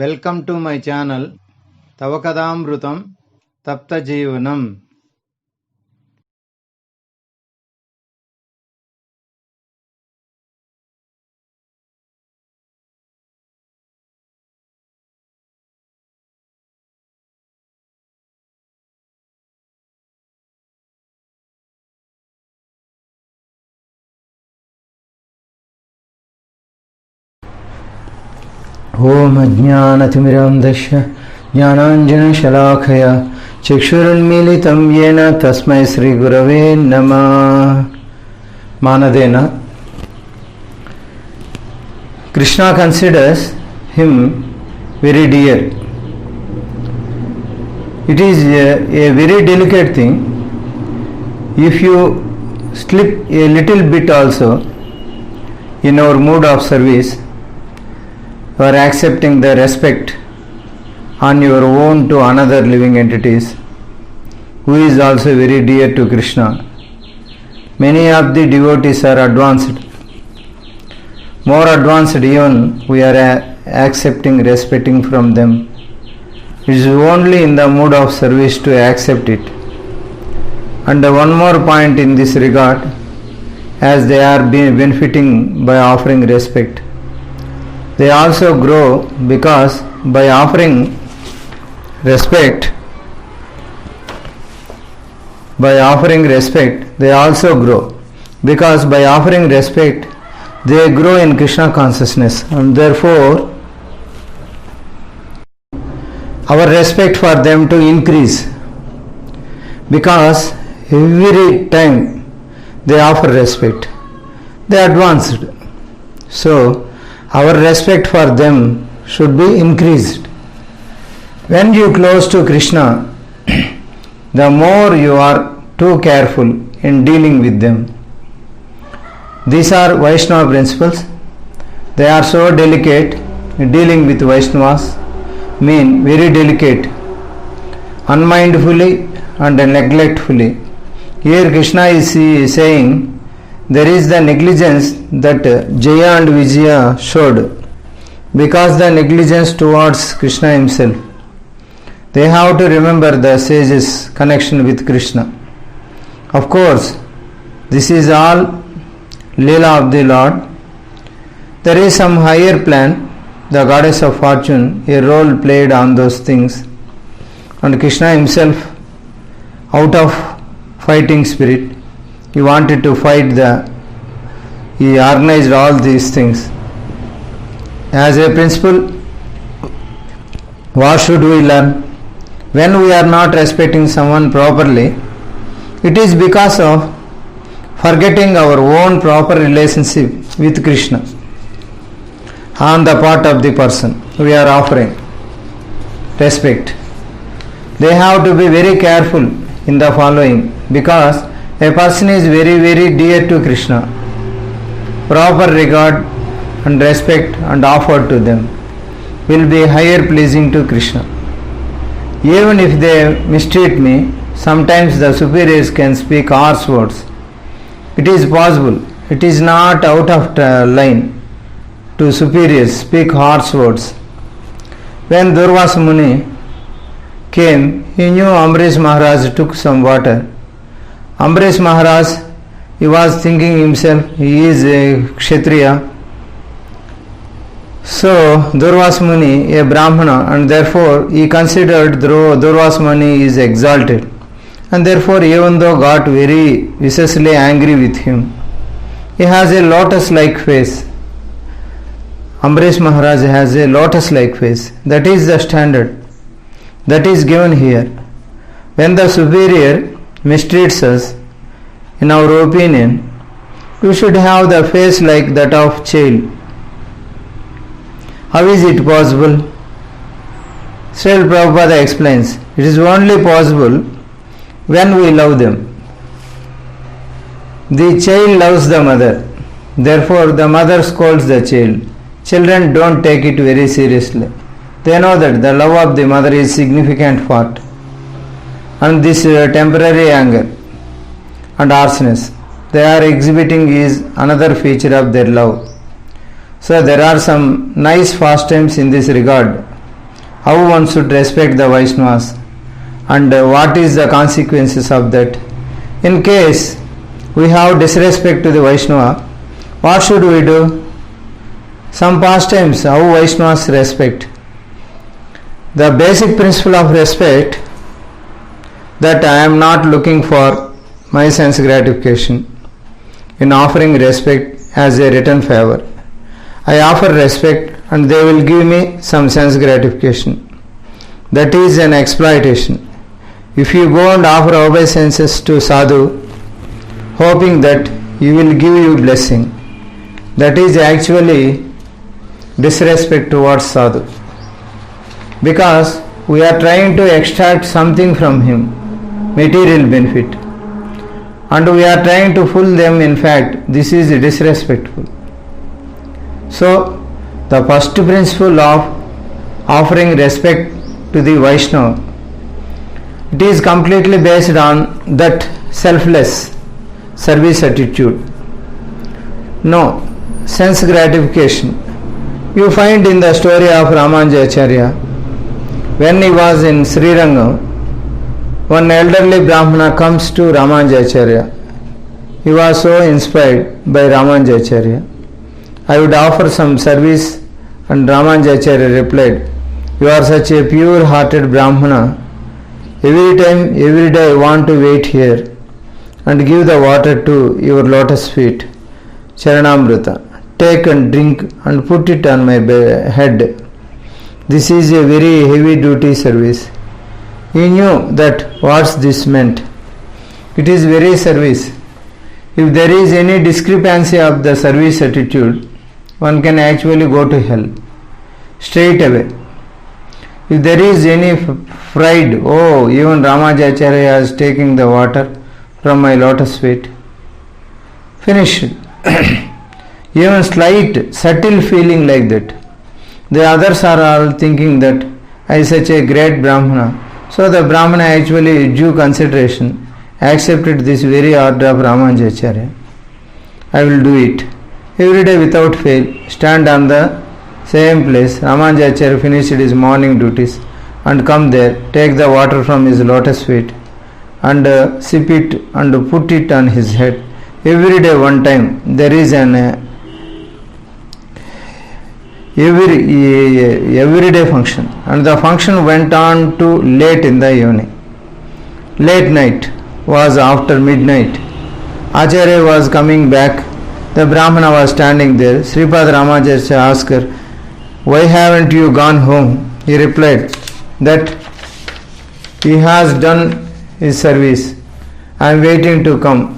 Welcome to my channel తవ కథామృతం తప్త జీవనం. ఓం అజ్ఞానతిమిరాంధస్య జ్ఞానాంజనశలాకయా చక్షురున్మీలితం యేన తస్మై శ్రీగురవే నమః. Manadena. Krishna considers him very dear. It is a very delicate thing. If you slip a little bit also in our mood of service, you are accepting the respect on your own to another living entities who is also very dear to Krishna. Many of the devotees are advanced, more advanced even we are accepting, respecting from them. It is only in the mood of service to accept it. And one more point in this regard, as they are benefiting by offering respect, they also grow because by offering respect, they also grow because by offering respect they grow in Krishna consciousness, and therefore our respect for them to increase, because every time they offer respect they advanced, so our respect for them should be increased. When you close to Krishna, the more you are too careful in dealing with them. These are Vaishnava principles. They are so delicate. Dealing with Vaishnavas mean very delicate, unmindfully and neglectfully. Here Krishna is saying there is the negligence that Jaya and Vijaya showed, because the negligence towards Krishna himself. They have to remember the sage's connection with Krishna. Of course, this is all Leela of the Lord. There is some higher plan, the goddess of fortune, a role played on those things, and Krishna himself, out of fighting spirit, he wanted to fight he organized all these things. As a principle, what should we learn? When we are not respecting someone properly, it is because of forgetting our own proper relationship with Krishna on the part of the person we are offering respect. They have to be very careful in the following, because a person is very, very dear to Krishna. Proper regard and respect and offer to them will be higher pleasing to Krishna. Even if they mistreat me, sometimes the superiors can speak harsh words. It is possible. It is not out of line to superiors speak harsh words. When Durvasa Muni came, he knew Ambrish Maharaj took some water. Ambrish Maharaj, he was thinking himself he is a Kshatriya. So Durvasa Muni, a Brahmana, and therefore he considered Durvasa Muni is exalted, and therefore even though got very viciously angry with him, he has a lotus-like face. Ambrish Maharaj has a lotus-like face. That is the standard that is given here. When the superior mistreats us, in our opinion, we should have the face like that of child. How is it possible? Srila Prabhupada explains, it is only possible when we love them. The child loves the mother, therefore the mother scolds the child. Children don't take it very seriously. They know that the love of the mother is significant part, and this temporary anger and harshness they are exhibiting is another feature of their love. So there are some nice pastimes in this regard how one should respect the Vaishnavas and what is the consequences of that. In case we have disrespect to the Vaishnava, what should we do? Some pastimes how Vaishnavas respect. The basic principle of respect, that I am not looking for my sense gratification in offering respect as a return favor. I offer respect and they will give me some sense gratification. That is an exploitation. If you go and offer obeisances to sadhu, hoping that he will give you blessing, that is actually disrespect towards sadhu. Because we are trying to extract something from him, material benefit, and we are trying to fool them. In fact, this is disrespectful. So, the first principle of offering respect to the Vaishnava, it is completely based on that selfless service attitude. No sense gratification. You find in the story of Ramanujacharya, when he was in Srirangam, one elderly Brahmana comes to Ramanujacharya. He was so inspired by Ramanujacharya. I would offer some service, and Ramanujacharya replied, you are such a pure-hearted Brahmana. Every day I want to wait here and give the water to your lotus feet, Charanamrita. Take and drink and put it on my head. This is a very heavy duty service. He knew that what this meant. It is very service. If there is any discrepancy of the service attitude, one can actually go to hell straight away. If there is any pride, oh, even Ramanujacharya is taking the water from my lotus feet, finished. Even slight, subtle feeling like that. The others are all thinking that I am such a great Brahmana. So the Brahmana actually, due consideration, accepted this very order of Ramanujacharya. I will do it. Every day without fail, stand on the same place. Ramanujacharya finished his morning duties and come there, take the water from his lotus feet and sip it and put it on his head. Every day one time there is an everyday function, and the function went on to late in the evening. Late night was after midnight. Acharya was coming back. The Brahmana was standing there. Sripad Ramanujacharya asked her, why haven't you gone home? He replied that he has done his service. I am waiting to come.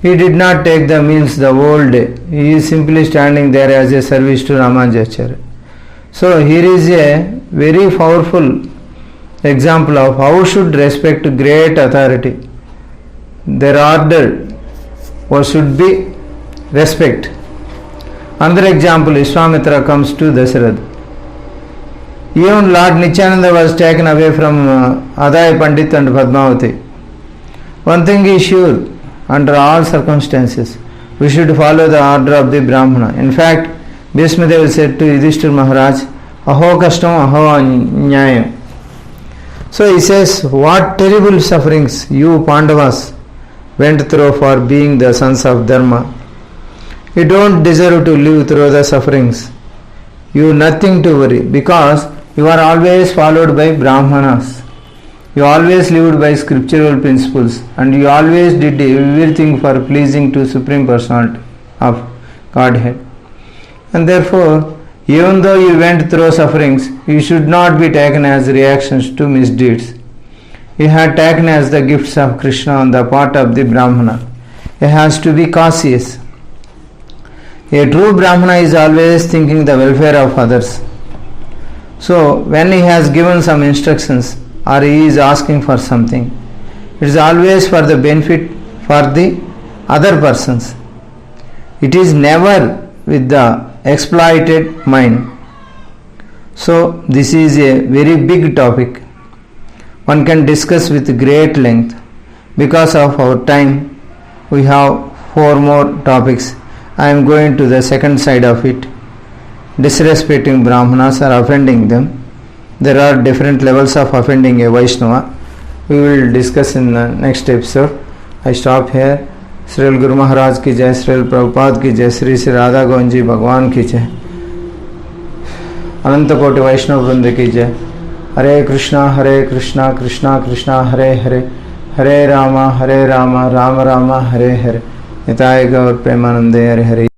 He did not take the meals the whole day. He is simply standing there as a service to Ramanujacharya. So here is a very powerful example of how should respect great authority. Their order should be respect. Another example, Vishwamitra comes to Dasarath. Even Lord Nityananda was taken away from Adai Pandit and Padmavati. One thing is sure, under all circumstances, we should follow the order of the Brahmana. In fact, Bhismadeva said to Yudhishthira Maharaj, Aho kashtam aho anyayam. So he says, what terrible sufferings you Pandavas went through for being the sons of Dharma. You don't deserve to live through the sufferings. You nothing to worry, because you are always followed by Brahmanas. You always lived by scriptural principles, and you always did everything for pleasing to Supreme Personality of Godhead. And therefore, even though you went through sufferings, you should not be taken as reactions to misdeeds. You had taken as the gifts of Krishna on the part of the Brahmana. He has to be cautious. A true Brahmana is always thinking the welfare of others. So, when he has given some instructions or he is asking for something, it is always for the benefit for the other persons. It is never with the exploited mind. So, this is a very big topic. One can discuss with great length. Because of our time, we have 4 more topics. I am going to the second side of it. Disrespecting Brahmanas or offending them. there are different levels of offending a Vaishnava. We will discuss in the next episode. I stop here. Srila Guru Maharaj की जय, श्रील प्रभुपाद की जय, श्री श्री राधा गोविंद जी भगवान की जय, अनंत कोटि वैष्णव वृंद की जय। हरे कृष्णा कृष्णा कृष्णा हरे हरे, हरे रामा राम राम हरे हरे। निताय गौर प्रेमानंदे हरे हरे।